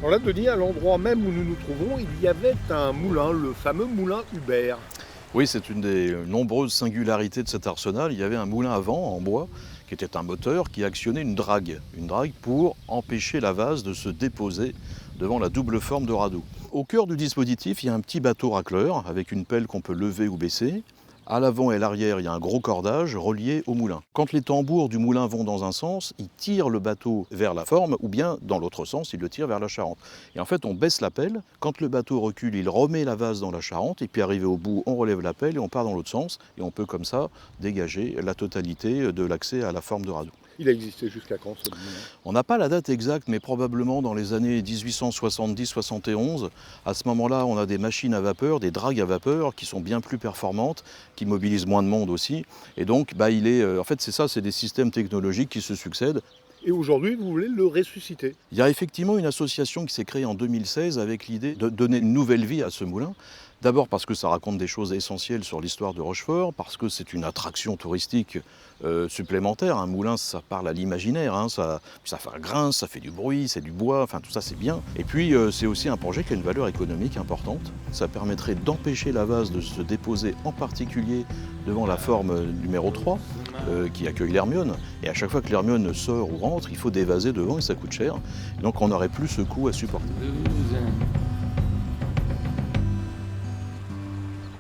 Alors là, Denis, à l'endroit même où nous nous trouvons, il y avait un moulin, le fameux moulin Hubert. Oui, c'est une des nombreuses singularités de cet arsenal. Il y avait un moulin à vent en bois qui était un moteur qui actionnait une drague pour empêcher la vase de se déposer devant la double forme de radeau. Au cœur du dispositif, il y a un petit bateau racleur avec une pelle qu'on peut lever ou baisser. À l'avant et l'arrière, il y a un gros cordage relié au moulin. Quand les tambours du moulin vont dans un sens, ils tirent le bateau vers la forme, ou bien dans l'autre sens, ils le tirent vers la Charente. Et en fait, on baisse la pelle. Quand le bateau recule, il remet la vase dans la Charente, et puis arrivé au bout, on relève la pelle et on part dans l'autre sens. Et on peut comme ça dégager la totalité de l'accès à la forme de radeau. Il a existé jusqu'à quand ce moulin? On n'a pas la date exacte, mais probablement dans les années 1870-71. À ce moment-là, on a des machines à vapeur, des dragues à vapeur qui sont bien plus performantes, qui mobilisent moins de monde aussi. Et donc, en fait, c'est ça, c'est des systèmes technologiques qui se succèdent. Et aujourd'hui, vous voulez le ressusciter? Il y a effectivement une association qui s'est créée en 2016 avec l'idée de donner une nouvelle vie à ce moulin. D'abord parce que ça raconte des choses essentielles sur l'histoire de Rochefort, parce que c'est une attraction touristique supplémentaire. Un moulin, ça parle à l'imaginaire, hein, ça fait un grince, ça fait du bruit, c'est du bois, enfin tout ça c'est bien. Et puis c'est aussi un projet qui a une valeur économique importante. Ça permettrait d'empêcher la vase de se déposer en particulier devant la forme numéro 3 qui accueille l'Hermione. Et à chaque fois que l'Hermione sort ou rentre, il faut dévaser devant et ça coûte cher. Donc on n'aurait plus ce coût à supporter.